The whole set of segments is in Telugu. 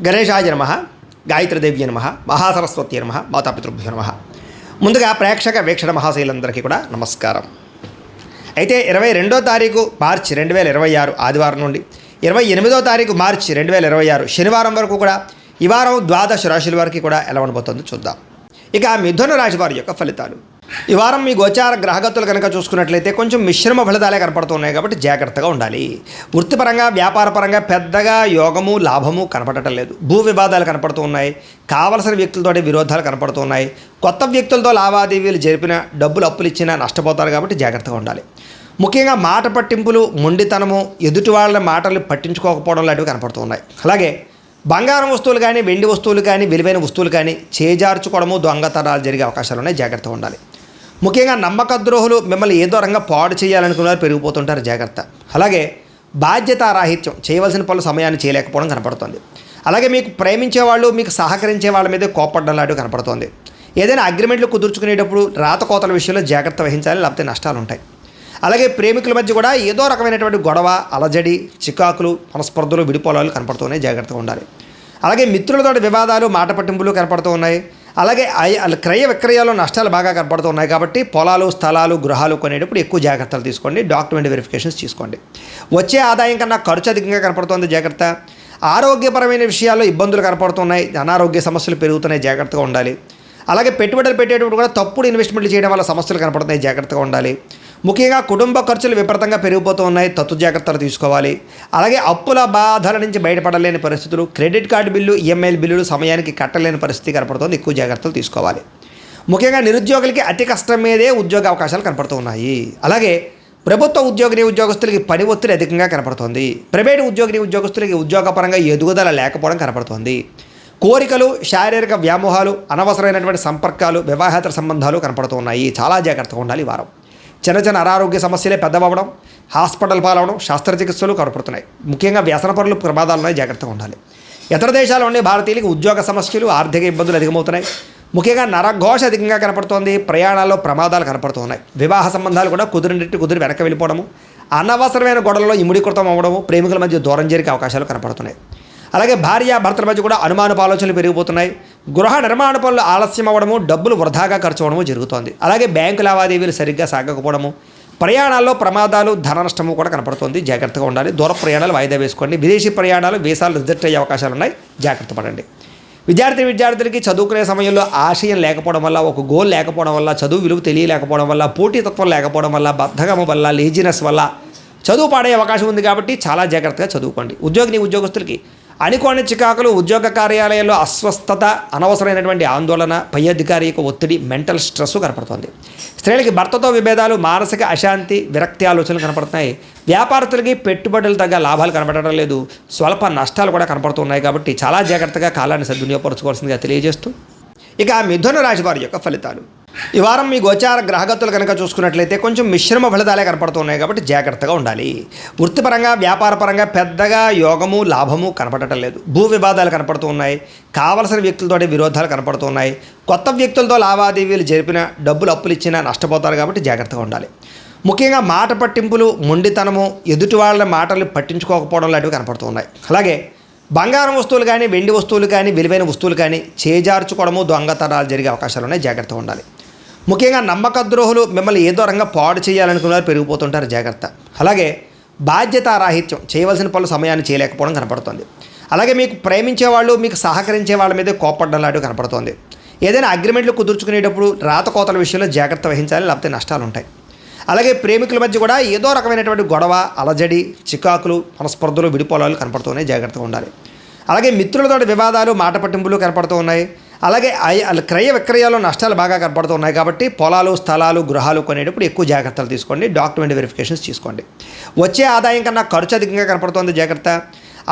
గణేశాయ నమః, గాయత్రీదేవ్య నమః, మహాసరస్వతి నమః, మాతాపితృభ్యో నమః. ముందుగా ప్రేక్షక వీక్షణ మహాశైలందరికీ కూడా నమస్కారం. అయితే 22వ తారీఖు మార్చి 2026 ఆదివారం నుండి 28వ తారీఖు మార్చి 2026 శనివారం వరకు కూడా ఈ వారం ద్వాదశ రాశుల వారికి కూడా ఎలా ఉండబోతుందో చూద్దాం. ఇక మిథున రాశి వారి యొక్క ఫలితాలు. ఈ వారం మీ గోచార గ్రహగతులు కనుక చూసుకున్నట్లయితే కొంచెం మిశ్రమ ఫలితాలే కనపడుతున్నాయి కాబట్టి జాగ్రత్తగా ఉండాలి. వృత్తిపరంగా వ్యాపారపరంగా పెద్దగా యోగము లాభము కనపడటం లేదు. భూ వివాదాలు కనపడుతూ ఉన్నాయి. కావలసిన వ్యక్తులతోటి విరోధాలు కనపడుతున్నాయి. కొత్త వ్యక్తులతో లావాదేవీలు జరిపిన డబ్బులు అప్పులు ఇచ్చినా నష్టపోతారు కాబట్టి జాగ్రత్తగా ఉండాలి. ముఖ్యంగా మాట పట్టింపులు, మొండితనము, ఎదుటి వాళ్ళ మాటలు పట్టించుకోకపోవడం లాంటివి కనపడుతున్నాయి. అలాగే బంగారం వస్తువులు కానీ వెండి వస్తువులు కానీ విలువైన వస్తువులు కానీ చేజార్చుకోవడము, దొంగతనాలు జరిగే అవకాశాలు ఉన్నాయి. జాగ్రత్తగా ఉండాలి. ముఖ్యంగా నమ్మక ద్రోహులు మిమ్మల్ని ఏదో రంగా పాడు చేయాలనుకున్నారు, పెరిగిపోతుంటారు. జాగ్రత్త. అలాగే బాధ్యతారాహిత్యం, చేయవలసిన పనులు సమయాన్ని చేయలేకపోవడం కనపడుతుంది. అలాగే మీకు ప్రేమించే వాళ్ళు, మీకు సహకరించే వాళ్ళ మీద కోపడడం లాంటివి కనపడుతుంది. ఏదైనా అగ్రిమెంట్లు కుదుర్చుకునేటప్పుడు రాతకోతల విషయంలో జాగ్రత్త వహించాలి, లేకపోతే నష్టాలు ఉంటాయి. అలాగే ప్రేమికుల మధ్య కూడా ఏదో రకమైనటువంటి గొడవ, అలజడి, చికాకులు, మనస్పర్ధలు, విడిపోలాలు కనపడుతున్నాయి. జాగ్రత్తగా ఉండాలి. అలాగే మిత్రులతో వివాదాలు, మాట పట్టింపులు కనపడుతూ ఉన్నాయి. అలాగే క్రయ విక్రయాలు నష్టాలు బాగా కనపడుతూ ఉన్నాయి కాబట్టి పొలాలు, స్థలాలు, గృహాలు కొనేటప్పుడు ఎక్కువ జాగ్రత్తలు తీసుకోండి. డాక్యుమెంట్ వెరిఫికేషన్స్ తీసుకోండి. వచ్చే ఆదాయం కన్నా ఖర్చు అధికంగా కనపడుతుంది. జాగ్రత్త. ఆరోగ్యపరమైన విషయాల్లో ఇబ్బందులు కనపడుతున్నాయి. అనారోగ్య సమస్యలు పెరుగుతున్నాయి. జాగ్రత్తగా ఉండాలి. అలాగే పెట్టుబడులు పెట్టేటప్పుడు కూడా తప్పుడు ఇన్వెస్ట్మెంట్లు చేయడం వల్ల సమస్యలు కనపడుతున్నాయి. జాగ్రత్తగా ఉండాలి. ముఖ్యంగా కుటుంబ ఖర్చులు విపరీతంగా పెరిగిపోతూ ఉన్నాయి. తత్తు జాగ్రత్తలు తీసుకోవాలి. అలాగే అప్పుల బాధల నుంచి బయటపడలేని పరిస్థితులు, క్రెడిట్ కార్డు బిల్లు, ఈఎంఐల బిల్లులు సమయానికి కట్టలేని పరిస్థితి కనపడుతుంది. ఎక్కువ జాగ్రత్తలు తీసుకోవాలి. ముఖ్యంగా నిరుద్యోగులకి అతి కష్టం మీదే ఉద్యోగ అవకాశాలు కనపడుతూ ఉన్నాయి. అలాగే ప్రభుత్వ ఉద్యోగస్తులకి పని ఒత్తిడి అధికంగా కనపడుతుంది. ప్రైవేటు ఉద్యోగస్తులకి ఉద్యోగపరంగా ఎదుగుదల లేకపోవడం కనపడుతుంది. కోరికలు, శారీరక వ్యామోహాలు, అనవసరమైనటువంటి సంపర్కాలు, వివాహేతర సంబంధాలు కనపడుతూ ఉన్నాయి. చాలా జాగ్రత్తగా ఉండాలి. ఈ వారం చిన్న అనారోగ్య సమస్యలే పెద్దవడం, హాస్పిటల్ పాలవడం, శస్త్రచికిత్సలు కనపడుతున్నాయి. ముఖ్యంగా వ్యసన పనులు ప్రమాదాలు ఉన్నాయి. జాగ్రత్తగా ఉండాలి. ఇతర దేశాల్లో ఉండే భారతీయులకు ఉద్యోగ సమస్యలు, ఆర్థిక ఇబ్బందులు అధికమవుతున్నాయి. ముఖ్యంగా నరఘోష అధికంగా కనపడుతోంది. ప్రయాణాల్లో ప్రమాదాలు కనపడుతున్నాయి. వివాహ సంబంధాలు కూడా కుదిరి వెనక వెళ్ళిపోవడము, అనవసరమైన గొడవల్లో ఇముడీకృతం అవ్వడము, ప్రేమికుల మధ్య దూరం జరిగే అవకాశాలు కనపడుతున్నాయి. అలాగే భార్యాభర్తల మధ్య కూడా అనుమానపు ఆలోచనలు పెరిగిపోతున్నాయి. గృహ నిర్మాణ పనులు ఆలస్యం అవ్వడము, డబ్బులు వృధాగా ఖర్చు అవ్వడము జరుగుతోంది. అలాగే బ్యాంకు లావాదేవీలు సరిగ్గా సాగకపోవడము, ప్రయాణాల్లో ప్రమాదాలు, ధన నష్టము కూడా కనపడుతుంది. జాగ్రత్తగా ఉండాలి. దూర ప్రయాణాలు వాయిదా వేసుకోండి. విదేశీ ప్రయాణాలు, వీసాలు రిజెక్ట్ అయ్యే అవకాశాలు ఉన్నాయి. జాగ్రత్త పడండి. విద్యార్థులకి చదువుకునే సమయంలో ఆశయం లేకపోవడం వల్ల, ఒక గోల్ లేకపోవడం వల్ల, చదువు విలువ తెలియలేకపోవడం వల్ల, పోటీతత్వం లేకపోవడం వల్ల, బద్ధకము వల్ల, లేజినెస్ వల్ల చదువు పాడే అవకాశం ఉంది కాబట్టి చాలా జాగ్రత్తగా చదువుకోండి. ఉద్యోగస్తులకి అనుకోని చికాకులు, ఉద్యోగ కార్యాలయాల్లో అస్వస్థత, అనవసరమైనటువంటి ఆందోళన, పై అధికారి యొక్క ఒత్తిడి, మెంటల్ స్ట్రెస్ కనపడుతుంది. స్త్రీలకి భర్తతో విభేదాలు, మానసిక అశాంతి, విరక్తి ఆలోచనలు కనపడుతున్నాయి. వ్యాపారస్తులకి పెట్టుబడులు తగ్గ లాభాలు కనపడటం లేదు. స్వల్ప నష్టాలు కూడా కనపడుతున్నాయి కాబట్టి చాలా జాగ్రత్తగా కాలాన్ని సద్వినియోగపరచుకోవాల్సిందిగా తెలియజేస్తూ ఇక మిథున రాశి వారి యొక్క ఫలితాలు. ఈ వారం మీ గోచార గ్రహగతులు కనుక చూసుకున్నట్లయితే కొంచెం మిశ్రమ ఫలితాలే కనపడుతున్నాయి కాబట్టి జాగ్రత్తగా ఉండాలి. వృత్తిపరంగా వ్యాపారపరంగా పెద్దగా యోగము లాభము కనపడటం లేదు. భూ వివాదాలు కనపడుతూ ఉన్నాయి. కావలసిన వ్యక్తులతోటి విరోధాలు కనపడుతున్నాయి. కొత్త వ్యక్తులతో లావాదేవీలు జరిపిన డబ్బులు అప్పులు ఇచ్చినా నష్టపోతారు కాబట్టి జాగ్రత్తగా ఉండాలి. ముఖ్యంగా మాట పట్టింపులు, మొండితనము, ఎదుటి వాళ్ళ మాటలు పట్టించుకోకపోవడం లాంటివి కనపడుతున్నాయి. అలాగే బంగారం వస్తువులు కానీ వెండి వస్తువులు కానీ విలువైన వస్తువులు కానీ చేజార్చుకోవడము, దొంగతనాలు జరిగే అవకాశాలు ఉన్నాయి. జాగ్రత్తగా ఉండాలి. ముఖ్యంగా నమ్మక ద్రోహులు మిమ్మల్ని ఏదో రంగా పాడు చేయాలనుకున్నారు, పెరిగిపోతుంటారు. జాగ్రత్త. అలాగే బాధ్యతారాహిత్యం, చేయవలసిన పనులు సమయాన్ని చేయలేకపోవడం కనపడుతుంది. అలాగే మీకు ప్రేమించే వాళ్ళు, మీకు సహకరించే వాళ్ళ మీద కోపడడం లాంటివి కనపడుతుంది. ఏదైనా అగ్రిమెంట్లు కుదుర్చుకునేటప్పుడు రాతకోతల విషయంలో జాగ్రత్త వహించాలి, లేకపోతే నష్టాలు ఉంటాయి. అలాగే ప్రేమికుల మధ్య కూడా ఏదో రకమైనటువంటి గొడవ, అలజడి, చికాకులు, మనస్పర్ధలు, విడిపోలాలు కనపడుతున్నాయి. జాగ్రత్తగా ఉండాలి. అలాగే మిత్రులతో వివాదాలు, మాట పట్టింపులు కనపడుతూ ఉన్నాయి. అలాగే క్రయ విక్రయాల్లో నష్టాలు బాగా కనపడుతూ ఉన్నాయి కాబట్టి పొలాలు, స్థలాలు, గృహాలు కొనేటప్పుడు ఎక్కువ జాగ్రత్తలు తీసుకోండి. డాక్యుమెంట్ వెరిఫికేషన్స్ తీసుకోండి. వచ్చే ఆదాయం కన్నా ఖర్చు అధికంగా కనపడుతుంది. జాగ్రత్త.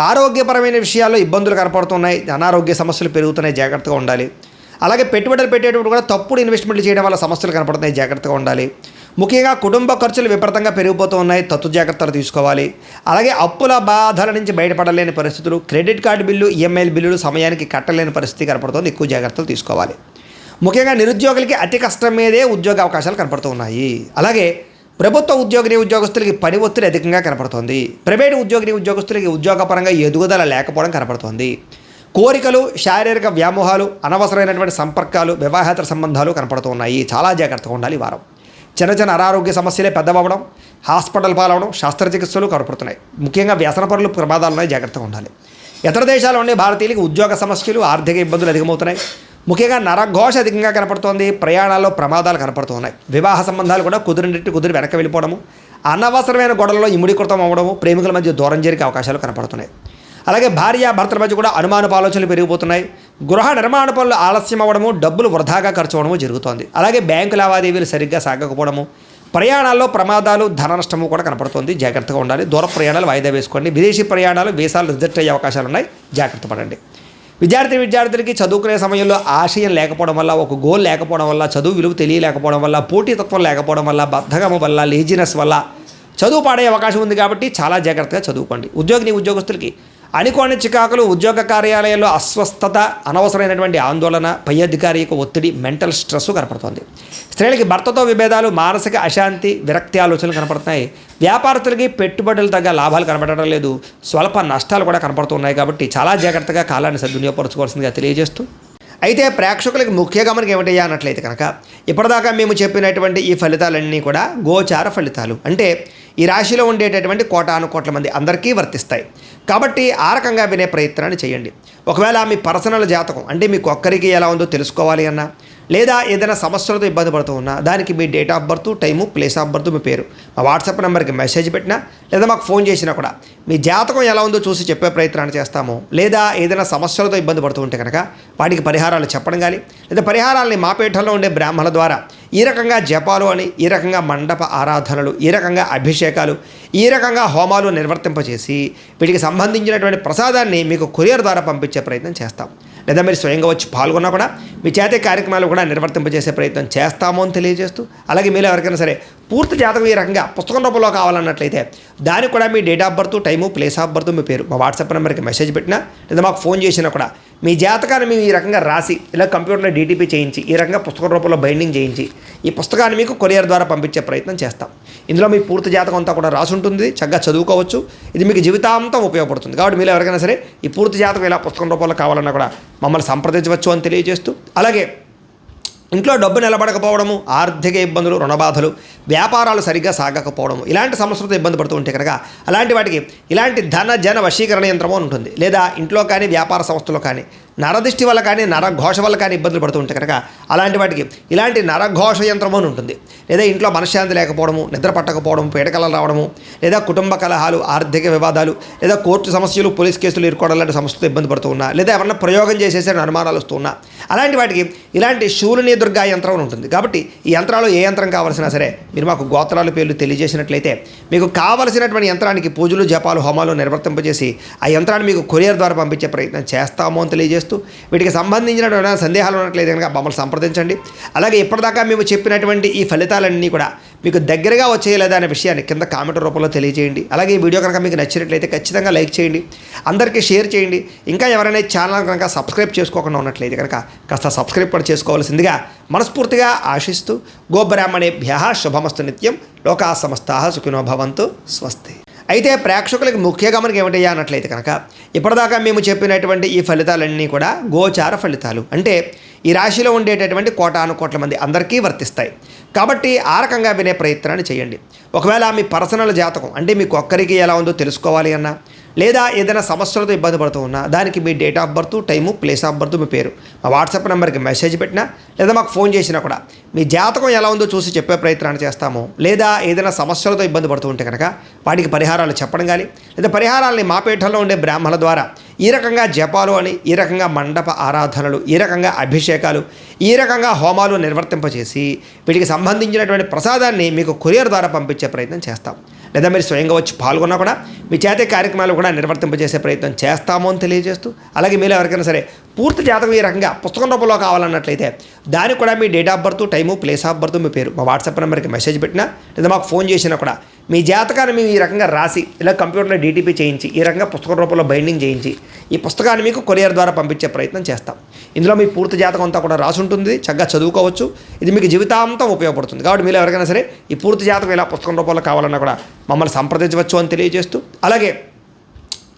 ఆరోగ్యపరమైన విషయాల్లో ఇబ్బందులు కనపడుతున్నాయి. అనారోగ్య సమస్యలు పెరుగుతున్నాయి. జాగ్రత్తగా ఉండాలి. అలాగే పెట్టుబడులు పెట్టేటప్పుడు కూడా తప్పుడు ఇన్వెస్ట్మెంట్లు చేయడం వల్ల సమస్యలు కనపడుతున్నాయి. జాగ్రత్తగా ఉండాలి. ముఖ్యంగా కుటుంబ ఖర్చులు విపరీతంగా పెరిగిపోతూ ఉన్నాయి. తత్తు జాగ్రత్తలు తీసుకోవాలి. అలాగే అప్పుల బాధల నుంచి బయటపడలేని పరిస్థితులు, క్రెడిట్ కార్డు బిల్లు, ఈఎంఐల బిల్లులు సమయానికి కట్టలేని పరిస్థితి కనపడుతుంది. ఎక్కువ జాగ్రత్తలు తీసుకోవాలి. ముఖ్యంగా నిరుద్యోగులకి అతి కష్టం మీదే ఉద్యోగ అవకాశాలు కనపడుతూ ఉన్నాయి. అలాగే ప్రభుత్వ ఉద్యోగస్తులకి పని ఒత్తిడి అధికంగా కనపడుతుంది. ప్రైవేటు ఉద్యోగస్తులకి ఉద్యోగపరంగా ఎదుగుదల లేకపోవడం కనపడుతుంది. కోరికలు, శారీరక వ్యామోహాలు, అనవసరమైనటువంటి సంపర్కాలు, వివాహేతర సంబంధాలు కనపడుతూ ఉన్నాయి. చాలా జాగ్రత్తగా ఉండాలి ఈ వారం. చిన్న చిన్న అనారోగ్య సమస్యలే పెద్దవడం, హాస్పిటల్ పాలవడం, శస్త్రచికిత్సలు కనపడుతున్నాయి. ముఖ్యంగా వ్యసన పనులు ప్రమాదాలు ఉన్నాయి, జాగ్రత్తగా ఉండాలి. ఇతర దేశాల్లో ఉండే భారతీయులకు ఉద్యోగ సమస్యలు, ఆర్థిక ఇబ్బందులు అధికమవుతున్నాయి. ముఖ్యంగా నరఘోష అధికంగా కనపడుతోంది. ప్రయాణాల్లో ప్రమాదాలు కనపడుతున్నాయి. వివాహ సంబంధాలు కూడా కుదిరి వెనక్కి వెళ్ళిపోవడము, అనవసరమైన గొడవల్లో ఇముడీకృతం అవ్వడము, ప్రేమికుల మధ్య దూరం జరిగే అవకాశాలు కనపడుతున్నాయి. అలాగే భార్య భర్తల మధ్య కూడా అనుమానపు ఆలోచనలు పెరిగిపోతున్నాయి. గృహ నిర్మాణ పనులు ఆలస్యం అవ్వడము, డబ్బులు వృధాగా ఖర్చు అవ్వడము జరుగుతోంది. అలాగే బ్యాంకు లావాదేవీలు సరిగ్గా సాగకపోవడము, ప్రయాణాల్లో ప్రమాదాలు, ధన నష్టము కూడా కనపడుతుంది. జాగ్రత్తగా ఉండాలి. దూర ప్రయాణాలు వాయిదా వేసుకోండి. విదేశీ ప్రయాణాలు, వీసాలు రిజెక్ట్ అయ్యే అవకాశాలు ఉన్నాయి, జాగ్రత్త పడండి. విద్యార్థులకి చదువుకునే సమయంలో ఆశయం లేకపోవడం వల్ల, ఒక గోల్ లేకపోవడం వల్ల, చదువు విలువ తెలియలేకపోవడం వల్ల, పోటీతత్వం లేకపోవడం వల్ల, బద్ధకం వల్ల, లేజినెస్ వల్ల చదువు పాడే అవకాశం ఉంది. కాబట్టి చాలా జాగ్రత్తగా చదువుకోండి. ఉద్యోగస్తులకి అనుకోని చికాకులు, ఉద్యోగ కార్యాలయాల్లో అస్వస్థత, అనవసరమైనటువంటి ఆందోళన, పై అధికారి యొక్క ఒత్తిడి, మెంటల్ స్ట్రెస్ కనపడుతుంది. స్త్రీలకి భర్తతో విభేదాలు, మానసిక అశాంతి, విరక్తి ఆలోచనలు కనపడుతున్నాయి. వ్యాపారస్తులకి పెట్టుబడులు తగ్గ లాభాలు కనపడడం లేదు, స్వల్ప నష్టాలు కూడా కనపడుతున్నాయి. కాబట్టి చాలా జాగ్రత్తగా కాలాన్ని సద్వినియోగపరచుకోవాల్సిందిగా తెలియజేస్తూ, అయితే ప్రేక్షకులకి ముఖ్య గమనిక ఏమిటయ్యా అన్నట్లయితే కనుక, ఇప్పటిదాకా మేము చెప్పినటువంటి ఈ ఫలితాలన్నీ కూడా గోచార ఫలితాలు. అంటే ఈ రాశిలో ఉండేటటువంటి కోటాను మంది అందరికీ వర్తిస్తాయి. కాబట్టి ఆ రకంగా వినే ప్రయత్నాన్ని చేయండి. ఒకవేళ మీ పర్సనల్ జాతకం అంటే మీకు ఒక్కరికి ఎలా ఉందో తెలుసుకోవాలి అన్నా, లేదా ఏదైనా సమస్యలతో ఇబ్బంది పడుతూ ఉన్నా, దానికి మీ date of birth, time, place of birth, మీ పేరు మా వాట్సాప్ నెంబర్కి మెసేజ్ పెట్టినా, లేదా మాకు ఫోన్ చేసినా కూడా మీ జాతకం ఎలా ఉందో చూసి చెప్పే ప్రయత్నాన్ని చేస్తాము. లేదా ఏదైనా సమస్యలతో ఇబ్బంది పడుతూ ఉంటే కనుక వాటికి పరిహారాలు చెప్పడం కానీ, లేదా పరిహారాలని మా పీఠంలో ఉండే బ్రాహ్మణుల ద్వారా ఈ రకంగా జపాలు అని, ఈ రకంగా మండప ఆరాధనలు, ఈ రకంగా అభిషేకాలు, ఈ రకంగా హోమాలు నిర్వర్తింపచేసి వీటికి సంబంధించినటువంటి ప్రసాదాన్ని మీకు కొరియర్ ద్వారా పంపించే ప్రయత్నం చేస్తాం. లేదా మీరు స్వయంగా వచ్చి పాల్గొన్నా కూడా మీ చేతే కార్యక్రమాలు కూడా నిర్వర్తింపజేసే ప్రయత్నం చేస్తాము అని తెలియజేస్తూ, అలాగే మీరు ఎవరికైనా సరే పూర్తి జాతకం ఈ రకంగా పుస్తకం రూపంలో కావాలన్నట్లయితే దానికి కూడా మీ date of birth, time, place of birth, మీ పేరు మా వాట్సాప్ నెంబర్కి మెసేజ్ పెట్టినా, లేదా మాకు ఫోన్ చేసినా కూడా మీ జాతకాన్ని మేము ఈ రకంగా రాసి, ఇలా కంప్యూటర్లో డీటీపీ చేయించి, ఈ రకంగా పుస్తకం రూపంలో బైండింగ్ చేయించి ఈ పుస్తకాన్ని మీకు కొరియర్ ద్వారా పంపించే ప్రయత్నం చేస్తాం. ఇందులో మీ పూర్తి జాతకం అంతా కూడా రాసి ఉంటుంది, చక్కగా చదువుకోవచ్చు. ఇది మీకు జీవితాంతం ఉపయోగపడుతుంది. కాబట్టి మీరు ఎవరికైనా సరే ఈ పూర్తి జాతకం ఇలా పుస్తకం రూపంలో కావాలన్నా కూడా మమ్మల్ని సంప్రదించవచ్చు అని తెలియజేస్తూ, అలాగే ఇంట్లో డబ్బు నిలబడకపోవడము, ఆర్థిక ఇబ్బందులు, రుణబాధలు, వ్యాపారాలు సరిగ్గా సాగకపోవడము, ఇలాంటి సమస్యలతో ఇబ్బంది పడుతూ ఉంటే కనుక అలాంటి వాటికి ఇలాంటి ధన జన వశీకరణ యంత్రము ఉంటుంది. లేదా ఇంట్లో కానీ వ్యాపార సంస్థలో కానీ నరదిష్టి వల్ల కానీ, నరఘోష వల్ల కానీ ఇబ్బందులు పడుతూ ఉంటే కనుక అలాంటి వాటికి ఇలాంటి నరఘోష యంత్రము అని ఉంటుంది. లేదా ఇంట్లో మనశ్శాంతి లేకపోవడము, నిద్ర పట్టకపోవడము, పీడకలలు రావడము, లేదా కుటుంబ కలహాలు, ఆర్థిక వివాదాలు, లేదా కోర్టు సమస్యలు, పోలీస్ కేసులు ఇరుకోవడం లాంటి సమస్యలతో ఇబ్బంది పడుతూ ఉన్నా, లేదా ఎవరన్నా ప్రయోగం చేసేసే అనుమానాలు వస్తూ ఉన్నా, అలాంటి వాటికి ఇలాంటి శూలిని దుర్గా యంత్రం ఉంటుంది. కాబట్టి ఈ యంత్రాలు ఏ యంత్రం కావాల్సినా సరే మీరు మాకు గోత్రాల పేర్లు తెలియజేసినట్లయితే మీకు కావలసినటువంటి యంత్రానికి పూజలు, జపాలు, హోమాలు నిర్వర్తింపజేసి ఆ యంత్రాన్ని మీకు కొరియర్ ద్వారా పంపించే ప్రయత్నం చేస్తాము అని తెలియజేస్తూ, వీటికి సంబంధించిన సందేహాలు ఉన్నట్లయితే కనుక మమ్మల్ని సంప్రదించండి. అలాగే ఇప్పటిదాకా మేము చెప్పినటువంటి ఈ ఫలితాలన్నీ కూడా మీకు దగ్గరగా వచ్చేయలేదా అనే విషయాన్ని కింద కామెంట్ రూపంలో తెలియజేయండి. అలాగే ఈ వీడియో కనుక మీకు నచ్చినట్లయితే ఖచ్చితంగా లైక్ చేయండి, అందరికీ షేర్ చేయండి. ఇంకా ఎవరైనా ఛానల్ కనుక సబ్స్క్రైబ్ చేసుకోకుండా ఉన్నట్లయితే కనుక కాస్త సబ్స్క్రైబ్ కూడా చేసుకోవాల్సిందిగా మనస్ఫూర్తిగా ఆశిస్తూ, గోబ్రాహ్మణేభ్యః శుభమస్తు నిత్యం, లోకా సమస్తాః సుఖినో భవంతు, స్వస్తి. అయితే ప్రేక్షకులకి ముఖ్య గమనిక ఏమిటయ్యా అన్నట్లయితే కనుక, ఇప్పటిదాకా మేము చెప్పినటువంటి ఈ ఫలితాలన్నీ కూడా గోచార ఫలితాలు. అంటే ఈ రాశిలో ఉండేటటువంటి కోటాను మంది అందరికీ వర్తిస్తాయి. కాబట్టి ఆ రకంగా వినే ప్రయత్నాన్ని చేయండి. ఒకవేళ మీ పర్సనల్ జాతకం అంటే మీకు ఒక్కరికి ఎలా ఉందో తెలుసుకోవాలి అన్నా, లేదా ఏదైనా సమస్యలతో ఇబ్బంది పడుతూ ఉన్నా, దానికి మీ date of birth, time, place of birth, మీ పేరు మా వాట్సాప్ నెంబర్కి మెసేజ్ పెట్టినా, లేదా మాకు ఫోన్ చేసినా కూడా మీ జాతకం ఎలా ఉందో చూసి చెప్పే ప్రయత్నాన్ని చేస్తాము. లేదా ఏదైనా సమస్యలతో ఇబ్బంది పడుతూ ఉంటే కనుక వాటికి పరిహారాలు చెప్పడం కానీ, లేదా పరిహారాలని మా పీఠంలో ఉండే బ్రాహ్మణుల ద్వారా ఈ రకంగా జపాలు అని, ఈ రకంగా మండప ఆరాధనలు, ఈ రకంగా అభిషేకాలు, ఈ రకంగా హోమాలు నిర్వర్తింపచేసి వీటికి సంబంధించినటువంటి ప్రసాదాన్ని మీకు కొరియర్ ద్వారా పంపించే ప్రయత్నం చేస్తాం. లేదా మీరు స్వయంగా వచ్చి పాల్గొన్నా కూడా మీ చేతే కార్యక్రమాలు కూడా నిర్వర్తింపజేసే ప్రయత్నం చేస్తాము అని తెలియజేస్తూ, అలాగే మీరు ఎవరికైనా సరే పూర్తి జాతకం ఈ రకంగా పుస్తకం రూపంలో కావాలన్నట్లయితే దానికి కూడా మీ date of birth, time, place of birth, మీ పేరు మా వాట్సాప్ నెంబర్కి మెసేజ్ పెట్టినా, లేదా మాకు ఫోన్ చేసినా కూడా మీ జాతకాన్ని మేము ఈ రకంగా రాసి, ఇలా కంప్యూటర్లో డీటీపీ చేయించి, ఈ రకంగా పుస్తకం రూపంలో బైండింగ్ చేయించి ఈ పుస్తకాన్ని మీకు కొరియర్ ద్వారా పంపించే ప్రయత్నం చేస్తాం. ఇందులో మీ పూర్తి జాతకం అంతా కూడా రాసి ఉంటుంది, చక్కగా చదువుకోవచ్చు. ఇది మీకు జీవితాంతం ఉపయోగపడుతుంది. కాబట్టి మీరు ఎవరికైనా సరే ఈ పూర్తి జాతకం ఇలా పుస్తకం రూపంలో కావాలన్నా కూడా మమ్మల్ని సంప్రదించవచ్చు అని తెలియజేస్తూ, అలాగే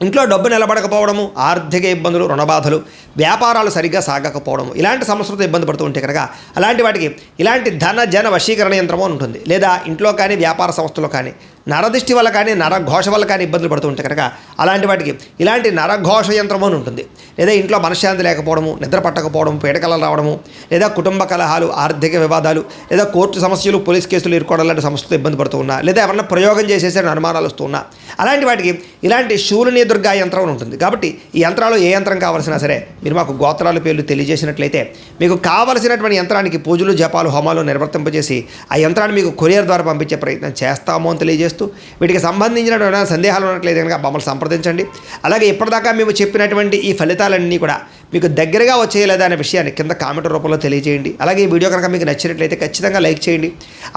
ఇంట్లో డబ్బు నిలబడకపోవడము, ఆర్థిక ఇబ్బందులు, రుణబాధలు, వ్యాపారాలు సరిగ్గా సాగకపోవడము, ఇలాంటి సమస్యలతో ఇబ్బంది పడుతూ ఉంటే కనుక అలాంటి వాటికి ఇలాంటి ధన జన వశీకరణ యంత్రము అని ఉంటుంది. లేదా ఇంట్లో కానీ వ్యాపార సంస్థలో కానీ నరదిష్టి వల్ల కానీ నరఘోష వల్ల కానీ ఇబ్బందులు పడుతూ ఉంటే కనుక అలాంటి వాటికి ఇలాంటి నరఘోష యంత్రము అని ఉంటుంది. లేదా ఇంట్లో మనశ్శాంతి లేకపోవడము, నిద్ర పట్టకపోవడం, పీడకలలు రావడము, లేదా కుటుంబ కలహాలు, ఆర్థిక వివాదాలు, లేదా కోర్టు సమస్యలు, పోలీస్ కేసులు ఇరుకోవడం లాంటి సమస్యలతో ఇబ్బంది పడుతూ ఉన్నా, లేదా ఎవరన్నా ప్రయోగం చేసేసరికి అనుమానాలు వస్తూ ఉన్నా, అలాంటి వాటికి ఇలాంటి శూలిని దుర్గా యంత్రం అని ఉంటుంది. కాబట్టి ఈ యంత్రాలు ఏ యంత్రం కావాల్సినా సరే మీరు మాకు గోత్రాల పేర్లు తెలియజేసినట్లయితే మీకు కావలసినటువంటి యంత్రానికి పూజలు, జపాలు, హోమాలు నిర్వర్తింపజేసి ఆ యంత్రాన్ని మీకు కొరియర్ ద్వారా పంపించే ప్రయత్నం చేస్తాము అని తెలియజేస్తూ వీటికి సంబంధించిన సందేహాలు ఉన్నట్లయితే కనుక మమ్మల్ని సంప్రదించండి. అలాగే ఇప్పటిదాకా మేము చెప్పినటువంటి ఈ ఫలితాలన్నీ కూడా మీకు దగ్గరగా వచ్చేయలేదా అనే విషయాన్ని కింద కామెంట్ రూపంలో తెలియజేయండి. అలాగే ఈ వీడియో కనుక మీకు నచ్చినట్లయితే ఖచ్చితంగా లైక్ చేయండి,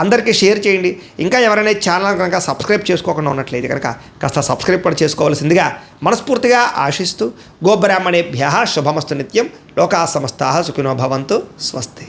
అందరికీ షేర్ చేయండి. ఇంకా ఎవరైనా ఛానల్ కనుక సబ్స్క్రైబ్ చేసుకోకుండా ఉన్నట్లయితే కనుక కాస్త సబ్స్క్రైబ్ కూడా చేసుకోవాల్సిందిగా మనస్ఫూర్తిగా ఆశిస్తూ గోబ్రాహ్మణేభ్యః శుభమస్తు నిత్యం. లోకా సమస్తాః సుఖినో భవంతు. స్వస్తి.